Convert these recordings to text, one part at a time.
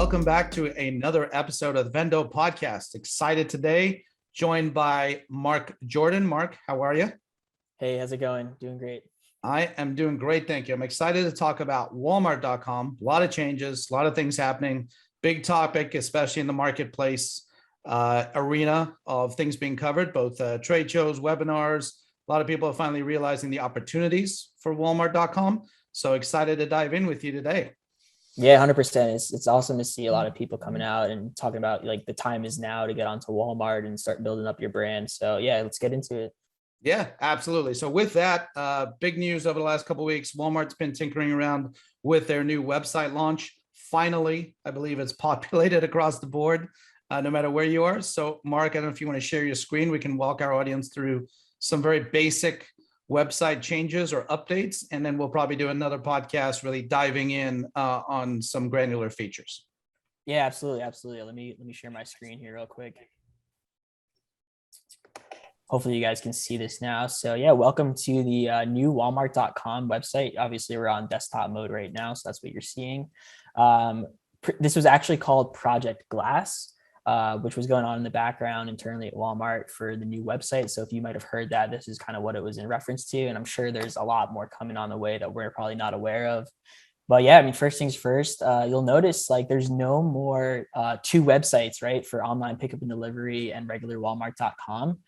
welcome back to another episode of the Vendo Podcast. Excited today, joined by Mark Jordan. Mark, how are you? Hey, how's it going? Doing great. I am doing great, thank you. I'm excited to talk about Walmart.com. A lot of changes, a lot of things happening. Big topic, especially in the marketplace arena of things being covered, both trade shows, webinars. A lot of people are finally realizing the opportunities for Walmart.com. So excited to dive in with you today. Yeah, 100%. It's awesome to see a lot of people coming out and talking about like the time is now to get onto Walmart and start building up your brand. So yeah, let's get into it. Yeah, absolutely. So with that, big news over the last couple of weeks, Walmart's been tinkering around with their new website launch. Finally, I believe it's populated across the board, no matter where you are. So Mark, I don't know if you want to share your screen. We can walk our audience through some very basic website changes or updates, and then we'll probably do another podcast really diving in on some granular features. Yeah, absolutely. Let me share my screen here real quick. Hopefully you guys can see this now. So yeah, welcome to the new Walmart.com website. Obviously we're on desktop mode right now, so that's what you're seeing. This was actually called Project Glass, which was going on in the background internally at Walmart for the new website. So if you might have heard that, this is kind of what it was in reference to. And I'm sure there's a lot more coming on the way that we're probably not aware of. But yeah, I mean, first things first, you'll notice like there's no more two websites, right? For online pickup and delivery and regular Walmart.com.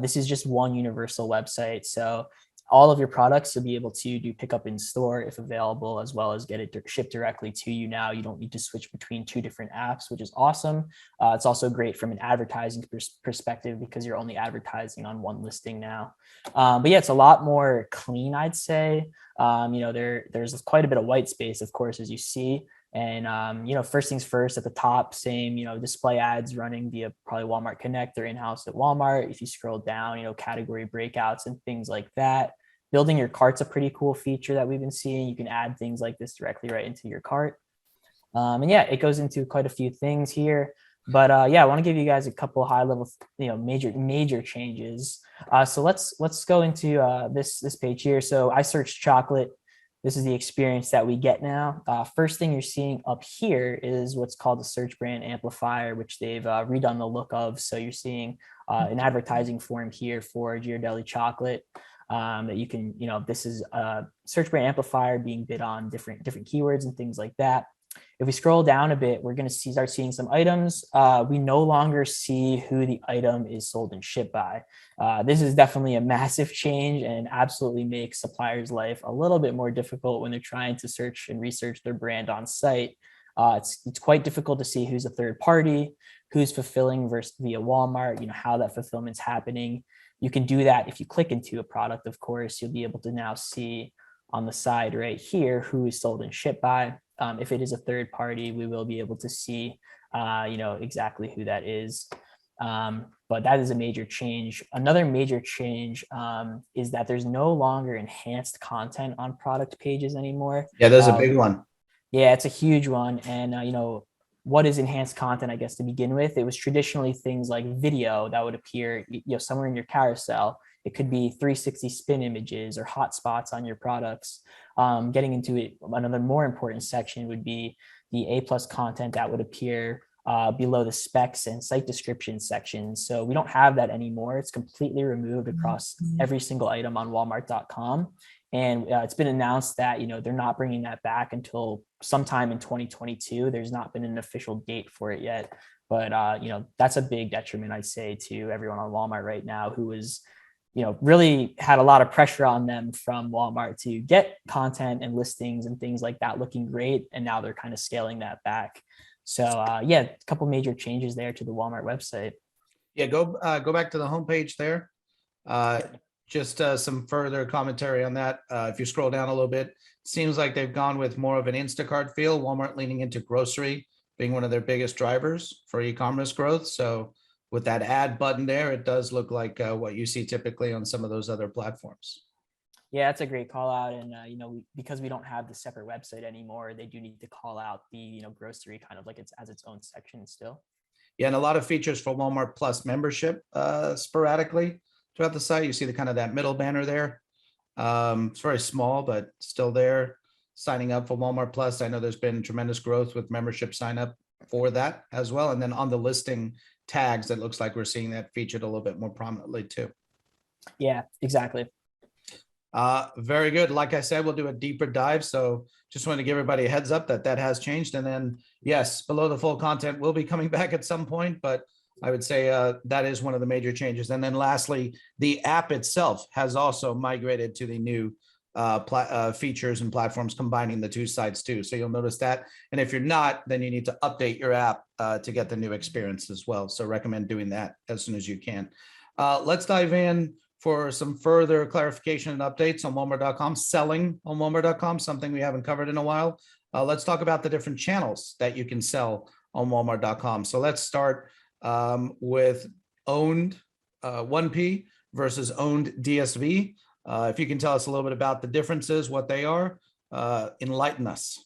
This is just one universal website. So all of your products you'll be able to do pickup in store if available, as well as get it shipped directly to you now. You don't need to switch between two different apps, which is awesome. It's also great from an advertising perspective because you're only advertising on one listing now. But yeah, it's a lot more clean, I'd say. There's quite a bit of white space, of course, as you see. And, first things first, at the top, same, display ads running via probably Walmart Connect or in-house at Walmart. If you scroll down, category breakouts and things like that. Building your cart's a pretty cool feature that we've been seeing. You can add things like this directly right into your cart. And yeah, it goes into quite a few things here. But yeah, I want to give you guys a couple high level, major changes. So let's go into this page here. So I searched chocolate. This is the experience that we get now. First thing you're seeing up here is what's called the search brand amplifier, which they've redone the look of. So you're seeing an advertising form here for Ghirardelli chocolate that you can, this is a search brand amplifier being bid on different keywords and things like that. If we scroll down a bit, we're going to start seeing some items. We no longer see who the item is sold and shipped by. This is definitely a massive change and absolutely makes suppliers' life a little bit more difficult when they're trying to search and research their brand on site. It's quite difficult to see who's a third party, who's fulfilling versus via Walmart, how that fulfillment's happening. You can do that if you click into a product, of course. You'll be able to now see on the side right here who is sold and shipped by. If it is a third party, we will be able to see, exactly who that is. But that is a major change. Another major change is that there's no longer enhanced content on product pages anymore. Yeah, there's a big one. Yeah, it's a huge one. And, what is enhanced content, I guess, to begin with? It was traditionally things like video that would appear, somewhere in your carousel. It could be 360 spin images or hotspots on your products. Getting into it, another more important section would be the A+ content that would appear below the specs and site description sections. So we don't have that anymore. It's completely removed across every single item on Walmart.com. And it's been announced that, they're not bringing that back until sometime in 2022. There's not been an official date for it yet. But, that's a big detriment, I'd say, to everyone on Walmart right now who is, really had a lot of pressure on them from Walmart to get content and listings and things like that looking great. And now they're kind of scaling that back. So yeah, a couple major changes there to the Walmart website. Yeah, go back to the homepage there. Just some further commentary on that. If you scroll down a little bit, it seems like they've gone with more of an Instacart feel. Walmart leaning into grocery being one of their biggest drivers for e-commerce growth. So with that add button there, it does look like what you see typically on some of those other platforms. Yeah, that's a great call out. And, because we don't have the separate website anymore, they do need to call out the, grocery kind of like it's as its own section still. Yeah, and a lot of features for Walmart Plus membership sporadically throughout the site. You see the kind of that middle banner there. It's very small, but still there. Signing up for Walmart Plus. I know there's been tremendous growth with membership sign up for that as well. And then on the listing tags, it looks like we're seeing that featured a little bit more prominently too. Yeah, exactly. Very good. Like I said, we'll do a deeper dive. So just wanted to give everybody a heads up that that has changed. And then, yes, below the fold content will be coming back at some point, but I would say that is one of the major changes. And then lastly, the app itself has also migrated to the new features and platforms combining the two sites too. So you'll notice that. And if you're not, then you need to update your app to get the new experience as well. So recommend doing that as soon as you can. Let's dive in for some further clarification and updates on Walmart.com, selling on Walmart.com, something we haven't covered in a while. Let's talk about the different channels that you can sell on Walmart.com. So let's start with owned 1P versus owned DSV. If you can tell us a little bit about the differences, what they are, enlighten us.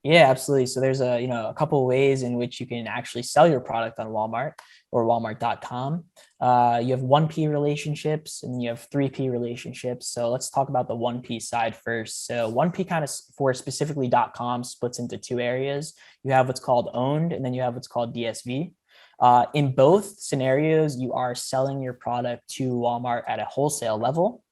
Yeah, absolutely. So there's a couple of ways in which you can actually sell your product on Walmart or Walmart.com. You have 1P relationships and you have 3P relationships. So let's talk about the 1P side first. So 1P kind of for specifically .com splits into two areas. You have what's called owned, and then you have what's called DSV. In both scenarios, you are selling your product to Walmart at a wholesale level.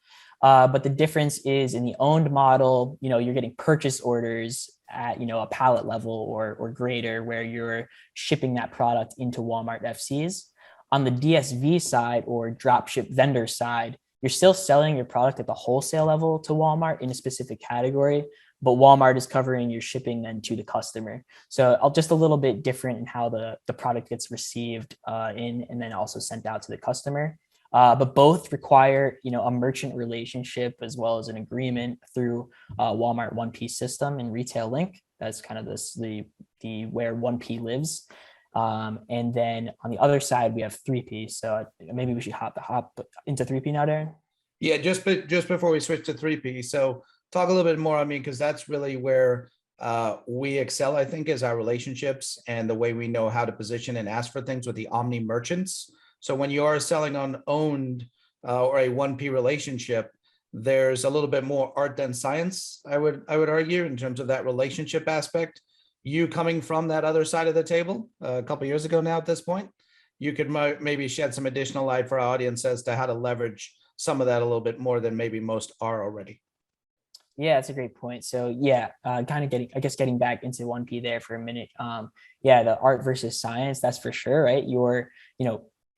But the difference is in the owned model, you're getting purchase orders at, a pallet level or greater, where you're shipping that product into Walmart FCs. On the DSV side or dropship vendor side, you're still selling your product at the wholesale level to Walmart in a specific category, but Walmart is covering your shipping then to the customer. So just a little bit different in how the product gets received and then also sent out to the customer. But both require, a merchant relationship as well as an agreement through Walmart 1P system and Retail Link. That's kind of the where 1P lives. And then on the other side, we have 3P. So maybe we should hop into 3P now, Darren. Yeah, just before we switch to 3P. So talk a little bit more, because that's really where we excel, I think, is our relationships and the way we know how to position and ask for things with the omni merchants. So when you are selling on owned or a 1P relationship, there's a little bit more art than science, I would argue, in terms of that relationship aspect. You coming from that other side of the table a couple of years ago now at this point, you could maybe shed some additional light for our audience as to how to leverage some of that a little bit more than maybe most are already. Yeah, that's a great point. So kind of getting back into 1P there for a minute. The art versus science, that's for sure, right?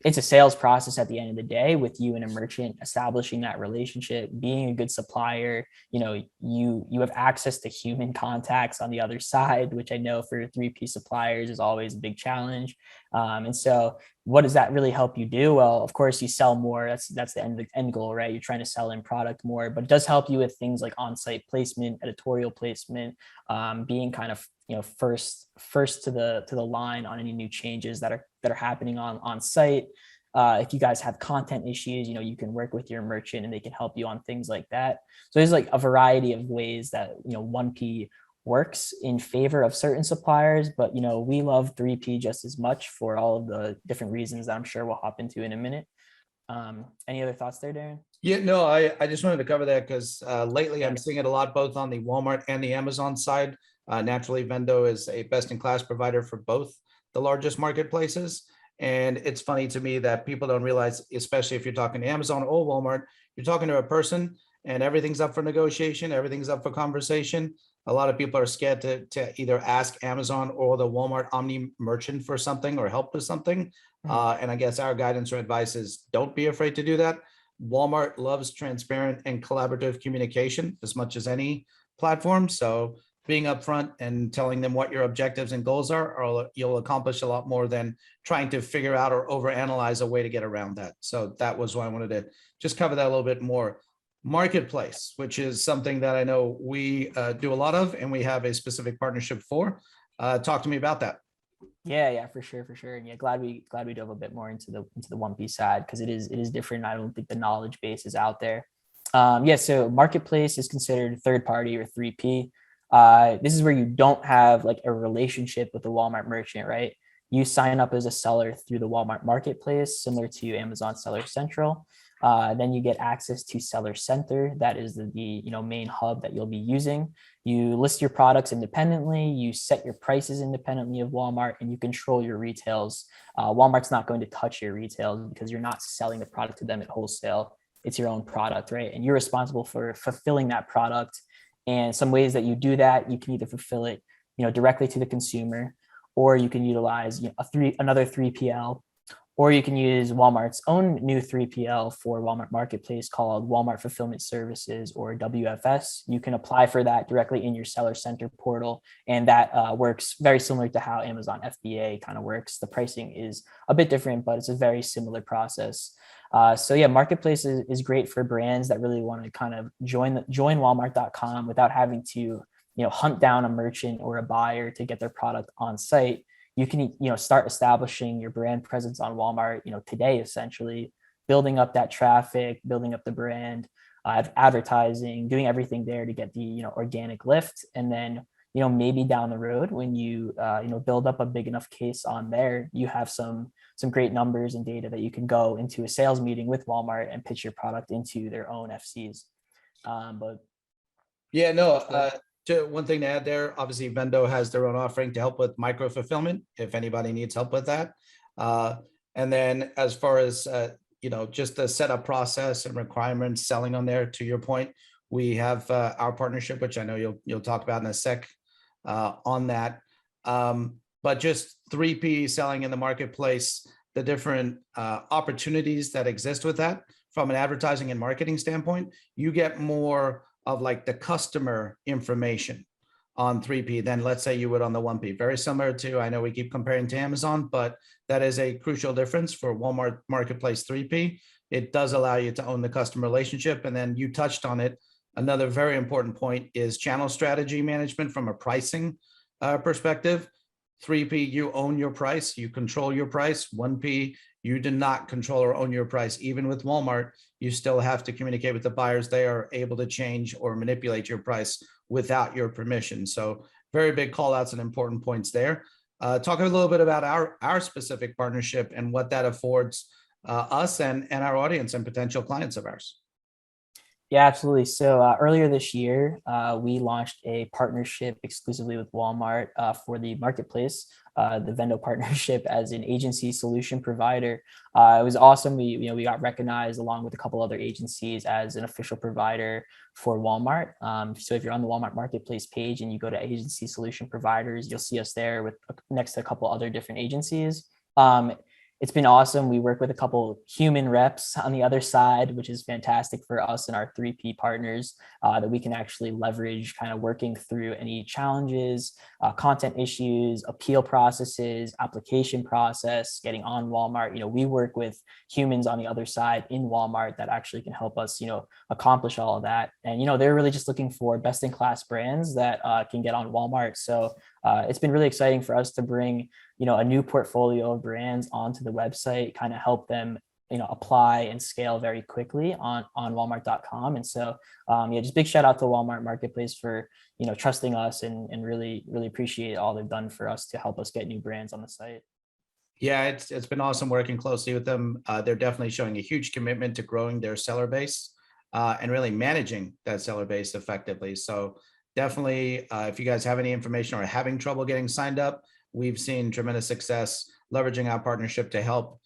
It's a sales process at the end of the day with you and a merchant establishing that relationship, being a good supplier. You have access to human contacts on the other side, which I know for 3P suppliers is always a big challenge. And so what does that really help you do? Well, of course, you sell more. That's the end goal, right? You're trying to sell in product more, but it does help you with things like on-site placement, editorial placement, being kind of first to the line on any new changes that are happening on site. If you guys have content issues, you can work with your merchant and they can help you on things like that. So there's like a variety of ways that 1P works in favor of certain suppliers, but we love 3P just as much for all of the different reasons that I'm sure we'll hop into in a minute. Any other thoughts there, Darren? Yeah, no, I just wanted to cover that because lately I'm seeing it a lot both on the Walmart and the Amazon side. Naturally, Vendo is a best-in-class provider for both the largest marketplaces. And it's funny to me that people don't realize, especially if you're talking to Amazon or Walmart, you're talking to a person and everything's up for negotiation, everything's up for conversation. A lot of people are scared to either ask Amazon or the Walmart Omni merchant for something or help with something. And I guess our guidance or advice is don't be afraid to do that. Walmart loves transparent and collaborative communication as much as any platform. So being upfront and telling them what your objectives and goals are, or you'll accomplish a lot more than trying to figure out or overanalyze a way to get around that. So that was why I wanted to just cover that a little bit more. Marketplace, which is something that I know we do a lot of, and we have a specific partnership for. Talk to me about that. Yeah, for sure. And glad we dove a bit more into the 1P side because it is different. I don't think the knowledge base is out there. So marketplace is considered third party or 3P. This is where you don't have like a relationship with the Walmart merchant, right? You sign up as a seller through the Walmart marketplace, similar to Amazon Seller Central. Then you get access to Seller Center. That is the main hub that you'll be using. You list your products independently. You set your prices independently of Walmart, and you control your retails. Walmart's not going to touch your retails because you're not selling the product to them at wholesale. It's your own product, right? And you're responsible for fulfilling that product. And some ways that you do that, you can either fulfill it, directly to the consumer, or you can utilize another 3PL, or you can use Walmart's own new 3PL for Walmart Marketplace called Walmart Fulfillment Services, or WFS. You can apply for that directly in your Seller Center portal, and that works very similar to how Amazon FBA kind of works. The pricing is a bit different, but it's a very similar process. So yeah, Marketplace is great for brands that really want to kind of join Walmart.com without having to hunt down a merchant or a buyer to get their product on site. You can start establishing your brand presence on Walmart today, essentially building up that traffic, building up the brand, advertising, doing everything there to get the organic lift. And then maybe down the road, when you build up a big enough case on there, you have some great numbers and data that you can go into a sales meeting with Walmart and pitch your product into their own FCs. But yeah, no, one thing to add there, obviously Vendo has their own offering to help with micro fulfillment if anybody needs help with that. And then as far as just the setup process and requirements selling on there, to your point, we have our partnership, which I know you'll talk about in a sec on that. But just 3P selling in the marketplace, the different opportunities that exist with that from an advertising and marketing standpoint, you get more of like the customer information on 3P than let's say you would on the 1P. Very similar to, I know we keep comparing to Amazon, but that is a crucial difference for Walmart Marketplace 3P. It does allow you to own the customer relationship. And then you touched on it. Another very important point is channel strategy management from a pricing perspective. 3P, you own your price, you control your price. 1P, you do not control or own your price. Even with Walmart, you still have to communicate with the buyers. They are able to change or manipulate your price without your permission. So very big call outs and important points there. Talk a little bit about our specific partnership and what that affords us and our audience and potential clients of ours. Yeah, absolutely. So earlier this year, we launched a partnership exclusively with Walmart for the marketplace, the Vendo Partnership as an agency solution provider. It was awesome. We got recognized along with a couple other agencies as an official provider for Walmart. So if you're on the Walmart Marketplace page and you go to agency solution providers, you'll see us there with next to a couple other different agencies. It's been awesome. We work with a couple human reps on the other side, which is fantastic for us and our 3P partners that we can actually leverage kind of working through any challenges, content issues, appeal processes, application process, getting on Walmart. We work with humans on the other side in Walmart that actually can help us, accomplish all of that. And, they're really just looking for best in class brands that can get on Walmart. So it's been really exciting for us to bring a new portfolio of brands onto the website, kind of help them, apply and scale very quickly on Walmart.com. And so, just big shout out to Walmart Marketplace for, trusting us and really, really appreciate all they've done for us to help us get new brands on the site. Yeah, it's been awesome working closely with them. They're definitely showing a huge commitment to growing their seller base and really managing that seller base effectively. So definitely, if you guys have any information or are having trouble getting signed up, we've seen tremendous success leveraging our partnership to help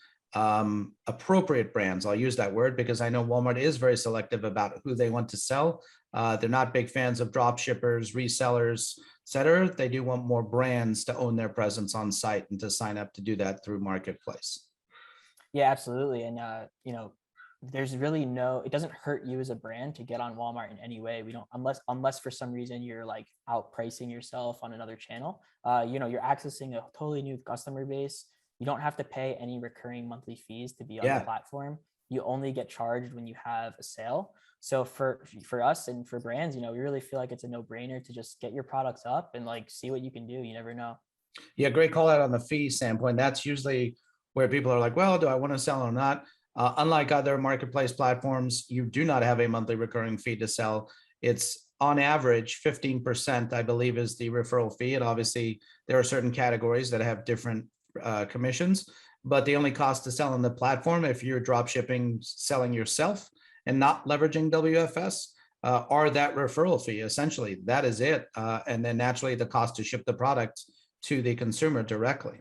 appropriate brands. I'll use that word because I know Walmart is very selective about who they want to sell. They're not big fans of drop shippers, resellers, et cetera. They do want more brands to own their presence on site and to sign up to do that through Marketplace. Yeah, absolutely. And, there's really it doesn't hurt you as a brand to get on Walmart in any way. We don't, unless for some reason you're like outpricing yourself on another channel, you're accessing a totally new customer base. You don't have to pay any recurring monthly fees to be on the platform. You only get charged when you have a sale. So for us and for brands, we really feel like it's a no-brainer to just get your products up and see what you can do. You never know. Yeah, great call out on the fee standpoint. That's usually where people are like, well, do I want to sell or not? Unlike other marketplace platforms, you do not have a monthly recurring fee to sell. It's on average 15%, I believe, is the referral fee. And obviously, there are certain categories that have different commissions, but the only cost to sell on the platform, if you're drop shipping, selling yourself and not leveraging WFS, are that referral fee. Essentially, that is it. And then naturally the cost to ship the product to the consumer directly.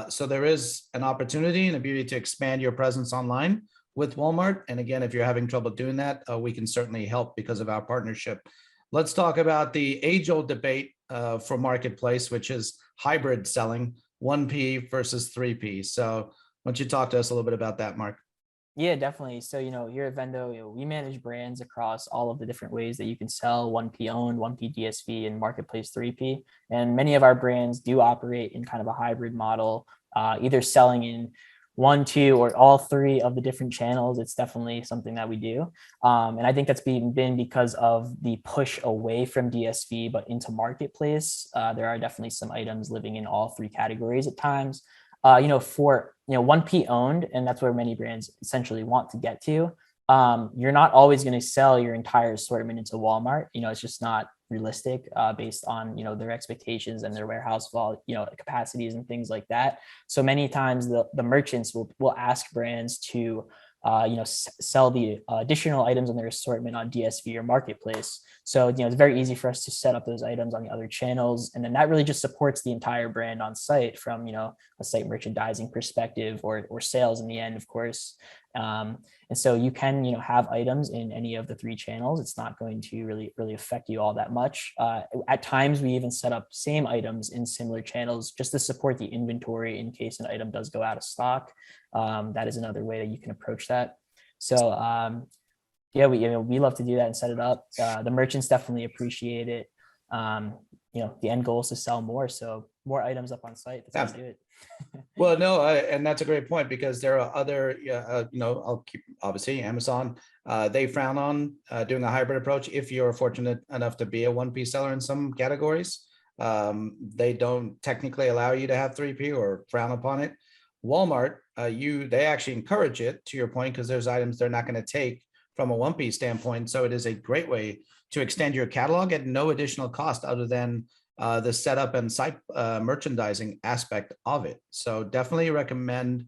So there is an opportunity and a beauty to expand your presence online with Walmart. And again, if you're having trouble doing that, we can certainly help because of our partnership. Let's talk about the age-old debate for marketplace, which is hybrid selling, 1P versus 3P. So why don't you talk to us a little bit about that, Mark? Yeah, definitely. So, here at Vendo, we manage brands across all of the different ways that you can sell 1P owned, 1P DSV, and marketplace 3P. And many of our brands do operate in kind of a hybrid model, either selling in one, two, or all three of the different channels. It's definitely something that we do. And I think that's been because of the push away from DSV, but into marketplace. There are definitely some items living in all three categories at times. For 1P owned, and that's where many brands essentially want to get to. You're not always going to sell your entire assortment into Walmart. It's just not realistic based on their expectations and their warehouse capacities and things like that. So many times the merchants will ask brands to sell the additional items in their assortment on DSV or marketplace. So, it's very easy for us to set up those items on the other channels. And then that really just supports the entire brand on site from, a site merchandising perspective or sales in the end, of course. And so you can, have items in any of the three channels. It's not going to really affect you all that much. At times we even set up same items in similar channels just to support the inventory in case an item does go out of stock. That is another way that you can approach that. So, yeah, we love to do that and set it up. The merchants definitely appreciate it. The end goal is to sell more. So more items up on site. That's how we do it. Well, no, and that's a great point because there are other, I'll keep obviously Amazon. They frown on doing a hybrid approach. If you're fortunate enough to be a 1P seller in some categories, they don't technically allow you to have 3P or frown upon it. Walmart, they actually encourage it, to your point, because there's items they're not going to take from a 1P standpoint. So it is a great way to extend your catalog at no additional cost other than the setup and site merchandising aspect of it. So definitely recommend,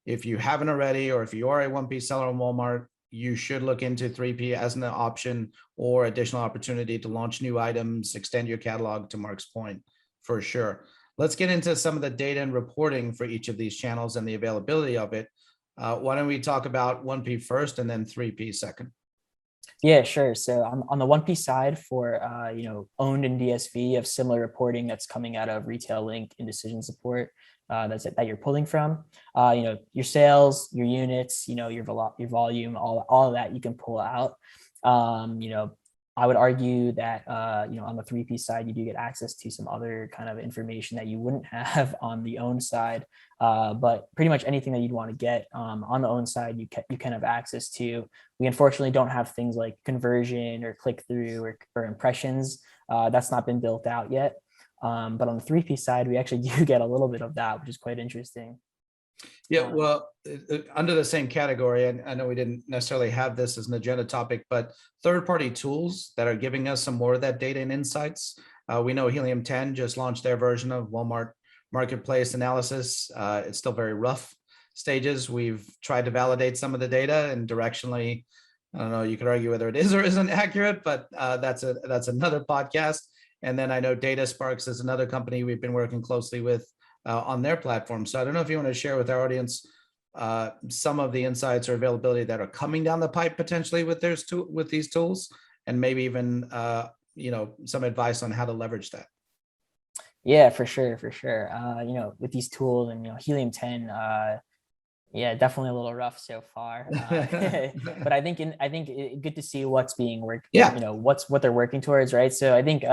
if you haven't already, or if you are a 1P seller on Walmart, you should look into 3P as an option or additional opportunity to launch new items, extend your catalog, to Mark's point, for sure. Let's get into some of the data and reporting for each of these channels and the availability of it. Why don't we talk about 1P first and then 3P second? Yeah, sure. So on the 1P side for, owned in DSV, you have similar reporting that's coming out of Retail Link and decision support that you're pulling from. Your sales, your units, your volume, all of that you can pull out. I would argue that, on the 3P side, you do get access to some other kind of information that you wouldn't have on the own side. But pretty much anything that you'd want to get on the own side, you can have access to. We unfortunately don't have things like conversion or click through or impressions. That's not been built out yet. But on the 3P side, we actually do get a little bit of that, which is quite interesting. Yeah, well, under the same category, and I know we didn't necessarily have this as an agenda topic, but third-party tools that are giving us some more of that data and insights. We know Helium 10 just launched their version of Walmart Marketplace Analysis. It's still very rough stages. We've tried to validate some of the data, and directionally, I don't know, you could argue whether it is or isn't accurate, but that's another podcast. And then I know Data Sparks is another company we've been working closely with on their platform. So I don't know if you want to share with our audience some of the insights or availability that are coming down the pipe potentially with these tools, and maybe even some advice on how to leverage that. Yeah, for sure. With these tools and Helium 10, yeah, definitely a little rough so far. But I think good to see what's being worked. Yeah. What they're working towards, right? So I think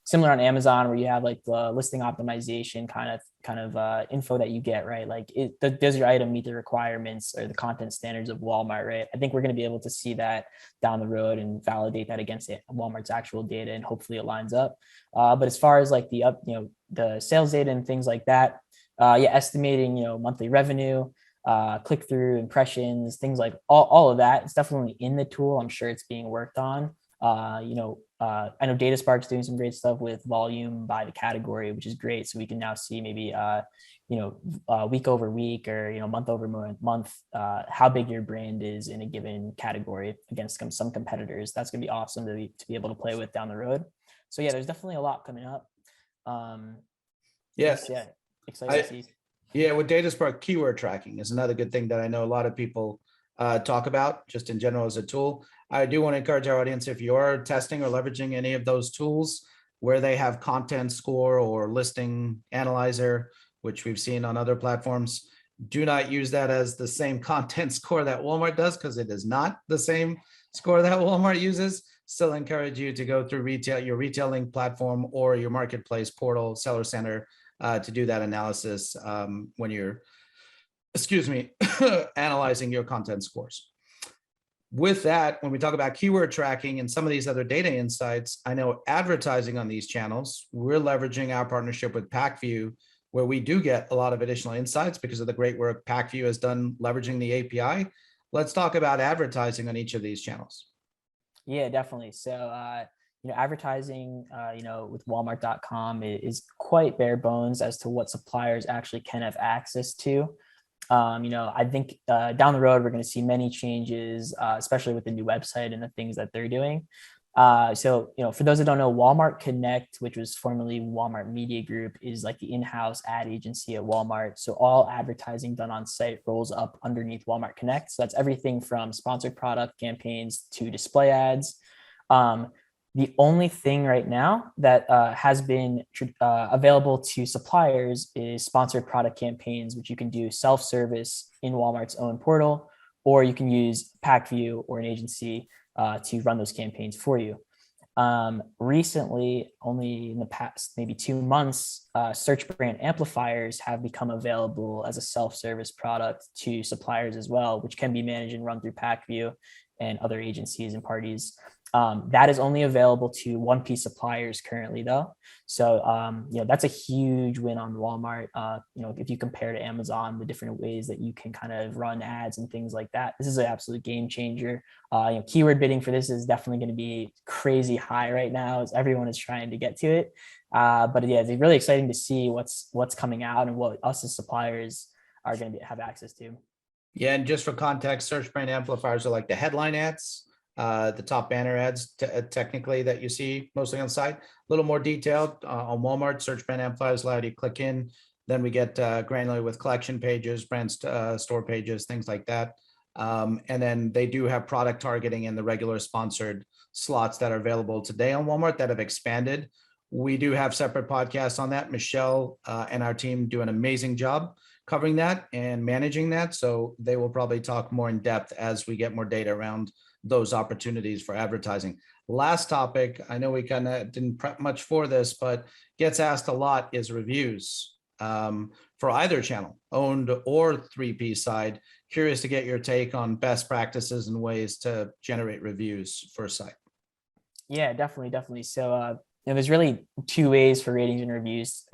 similar on Amazon, where you have like the listing optimization kind of info that you get, right? Like, does your item meet the requirements or the content standards of Walmart, right? I think we're going to be able to see that down the road and validate that against Walmart's actual data, and hopefully it lines up. But as far as like the sales data and things like that, estimating monthly revenue, click-through, impressions, things like all of that, it's definitely in the tool. I'm sure it's being worked on. I know DataSpark's doing some great stuff with volume by the category, which is great. So we can now see maybe week over week or month over month how big your brand is in a given category against some competitors. That's gonna be awesome to be able to play with down the road. So yeah, there's definitely a lot coming up. Excited to see. Yeah, with DataSpark, keyword tracking is another good thing that I know a lot of people talk about just in general as a tool. I do want to encourage our audience, if you're testing or leveraging any of those tools where they have content score or listing analyzer, which we've seen on other platforms, do not use that as the same content score that Walmart does, because it is not the same score that Walmart uses. Still encourage you to go through your retailing platform or your marketplace portal, Seller Center, to do that analysis when you're, analyzing your content scores. With that, when we talk about keyword tracking and some of these other data insights, I know advertising on these channels, we're leveraging our partnership with PackView, where we do get a lot of additional insights because of the great work PackView has done leveraging the API. Let's talk about advertising on each of these channels. Yeah, definitely. So, advertising, with Walmart.com is quite bare bones as to what suppliers actually can have access to. I think down the road, we're going to see many changes, especially with the new website and the things that they're doing. For those that don't know, Walmart Connect, which was formerly Walmart Media Group, is like the in-house ad agency at Walmart. So all advertising done on site rolls up underneath Walmart Connect. So that's everything from sponsored product campaigns to display ads. The only thing right now that has been available to suppliers is sponsored product campaigns, which you can do self-service in Walmart's own portal, or you can use PackView or an agency to run those campaigns for you. Recently, only in the past maybe 2 months, search brand amplifiers have become available as a self-service product to suppliers as well, which can be managed and run through PackView and other agencies and parties. That is only available to 1P suppliers currently, though. So, that's a huge win on Walmart. If you compare to Amazon, the different ways that you can kind of run ads and things like that, this is an absolute game changer. Keyword bidding for this is definitely going to be crazy high right now, as everyone is trying to get to it. But yeah, it's really exciting to see what's coming out and what us as suppliers are going to have access to. Yeah, and just for context, search brand amplifiers are like the headline ads, the top banner ads technically that you see mostly on site. A little more detailed on Walmart. Search brand amplifiers allow you to click in. Then we get granular with collection pages, brand store pages, things like that. And then they do have product targeting and the regular sponsored slots that are available today on Walmart that have expanded. We do have separate podcasts on that. Michelle and our team do an amazing job covering that and managing that. So they will probably talk more in depth as we get more data around those opportunities for advertising. Last topic, I know we kind of didn't prep much for this, but gets asked a lot is reviews for either channel, owned or 3P side. Curious to get your take on best practices and ways to generate reviews for a site. Yeah, definitely. So, there's really 2 ways for ratings and reviews.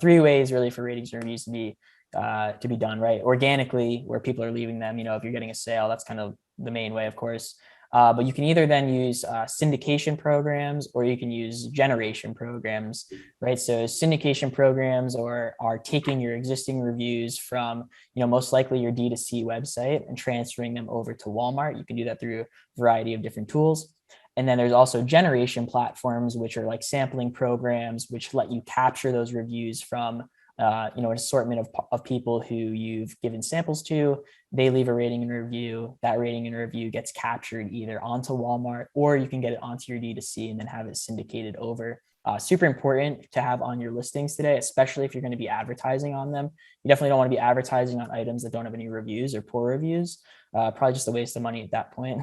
3 ways really for ratings and reviews to be done, right? Organically, where people are leaving them. If you're getting a sale, that's kind of the main way, of course. But you can either then use syndication programs or you can use generation programs, right? So syndication programs are taking your existing reviews from, most likely your D2C website and transferring them over to Walmart. You can do that through a variety of different tools. And then there's also generation platforms, which are like sampling programs, which let you capture those reviews from an assortment of people who you've given samples to. They leave a rating and review. That rating and review gets captured either onto Walmart or you can get it onto your D2C and then have it syndicated over. Super important to have on your listings today, especially if you're going to be advertising on them. You definitely don't want to be advertising on items that don't have any reviews or poor reviews. Probably just a waste of money at that point.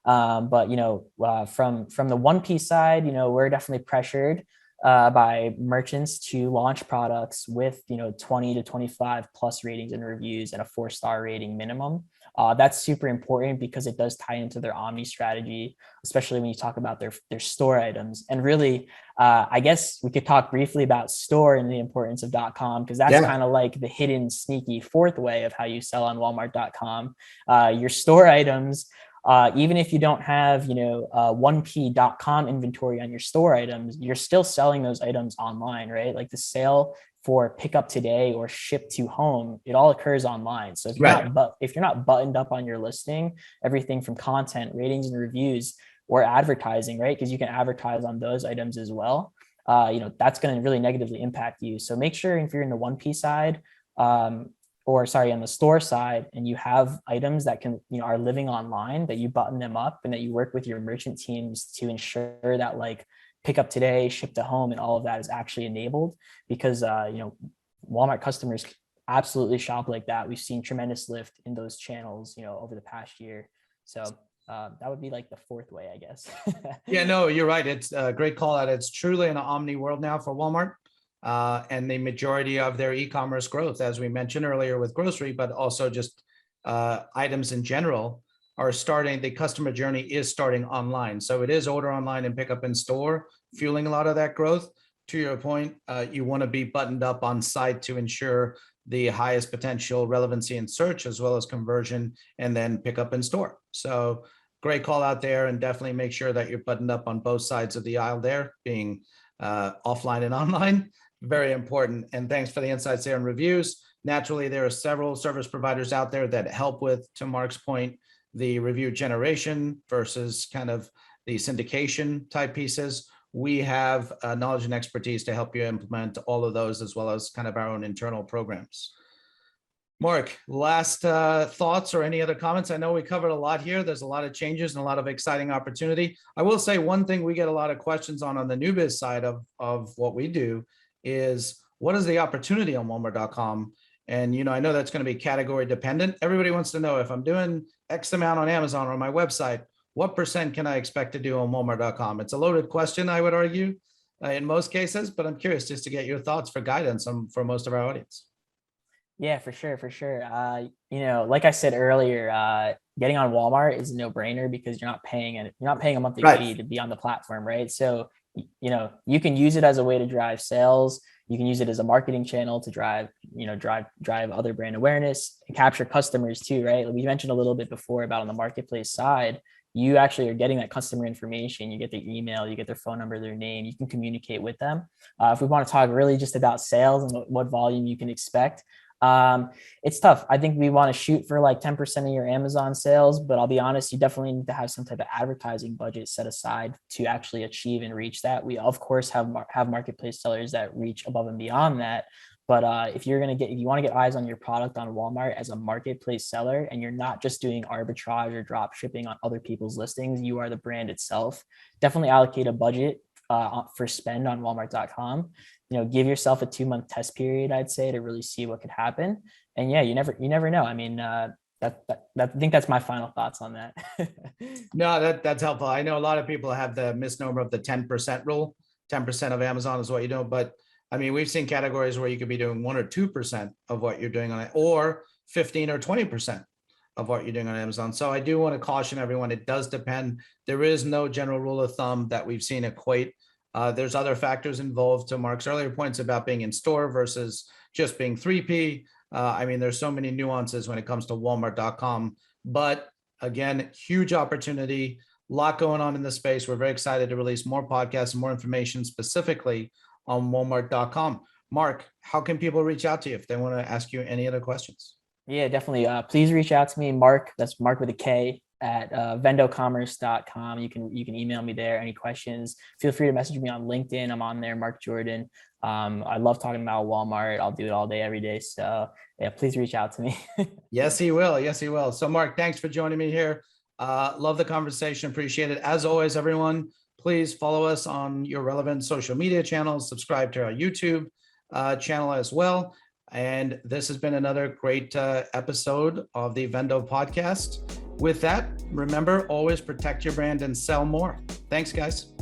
But from the 1P side, we're definitely pressured by merchants to launch products with 20 to 25 plus ratings and reviews and a 4-star rating minimum. That's super important because it does tie into their omni strategy, especially when you talk about their store items. And really, I guess we could talk briefly about store and the importance of .com, because that's kind of like the hidden, sneaky 4th way of how you sell on Walmart.com. Your store items even if you don't have, 1p.com inventory on your store items, you're still selling those items online, right? Like the sale for pick up today or ship to home, it all occurs online. So if you're not buttoned up on your listing, everything from content, ratings and reviews, or advertising, right? Because you can advertise on those items as well. That's going to really negatively impact you. So make sure if you're in the 1P side, on the store side, and you have items that are living online, that you button them up and that you work with your merchant teams to ensure that like pick up today, ship to home, and all of that is actually enabled, because Walmart customers absolutely shop like that. We've seen tremendous lift in those channels, over the past year. So that would be like the fourth way, I guess. Yeah, no, you're right. It's a great call out. It's truly an omni world now for Walmart. And the majority of their e-commerce growth, as we mentioned earlier with grocery, but also just items in general, the customer journey is starting online. So it is order online and pick up in store, fueling a lot of that growth. To your point, you want to be buttoned up on site to ensure the highest potential relevancy in search, as well as conversion, and then pick up in store. So great call out there, and definitely make sure that you're buttoned up on both sides of the aisle there, being offline and online. Very important. And thanks for the insights there and reviews. Naturally, there are several service providers out there that help with, to Mark's point, the review generation versus kind of the syndication type pieces. We have knowledge and expertise to help you implement all of those, as well as kind of our own internal programs. Mark, last thoughts or any other comments? I know we covered a lot here. There's a lot of changes and a lot of exciting opportunity. I will say one thing we get a lot of questions on the new biz side of what we do is, what is the opportunity on Walmart.com? And, I know that's going to be category dependent. Everybody wants to know, if I'm doing X amount on Amazon or my website, what % can I expect to do on Walmart.com? It's a loaded question, I would argue, in most cases, but I'm curious just to get your thoughts for guidance for most of our audience. Yeah, for sure. Like I said earlier, getting on Walmart is a no-brainer, because you're not paying a monthly fee to be on the platform, right? So, you can use it as a way to drive sales. You can use it as a marketing channel to drive other brand awareness and capture customers too, right? We mentioned a little bit before about on the marketplace side, you actually are getting that customer information. You get their email, you get their phone number, their name, you can communicate with them. If we want to talk really just about sales and what volume you can expect, it's tough. I think we want to shoot for like 10% of your Amazon sales, but I'll be honest, you definitely need to have some type of advertising budget set aside to actually achieve and reach that. We of course have marketplace sellers that reach above and beyond that. But if you want to get eyes on your product on Walmart as a marketplace seller, and you're not just doing arbitrage or drop shipping on other people's listings, you are the brand itself, definitely allocate a budget for spend on Walmart.com. Give yourself a 2-month test period, I'd say, to really see what could happen. And yeah, you never know. I mean, I think that's my final thoughts on that. No, that's helpful. I know a lot of people have the misnomer of the 10% rule. 10% of Amazon is what you do, but I mean, we've seen categories where you could be doing 1 or 2% of what you're doing on it, or 15 or 20% of what you're doing on Amazon. So I do want to caution everyone, it does depend. There is no general rule of thumb that we've seen equate. There's other factors involved, to Mark's earlier points about being in store versus just being 3P. I mean, there's so many nuances when it comes to Walmart.com, but again, huge opportunity, a lot going on in the space. We're very excited to release more podcasts and more information specifically on Walmart.com. Mark, how can people reach out to you if they want to ask you any other questions? Yeah, definitely. Please reach out to me, Mark. That's Mark with a K, at vendocommerce.com. You can email me there. Any questions, feel free to message me on LinkedIn. I'm on there, Mark Jordan. I love talking about Walmart. I'll do it all day, every day. So yeah, please reach out to me. Yes, he will. Yes, he will. So Mark, thanks for joining me here. Love the conversation. Appreciate it. As always, everyone, please follow us on your relevant social media channels. Subscribe to our YouTube channel as well. And this has been another great episode of the Vendo podcast. With that, remember, always protect your brand and sell more. Thanks, guys.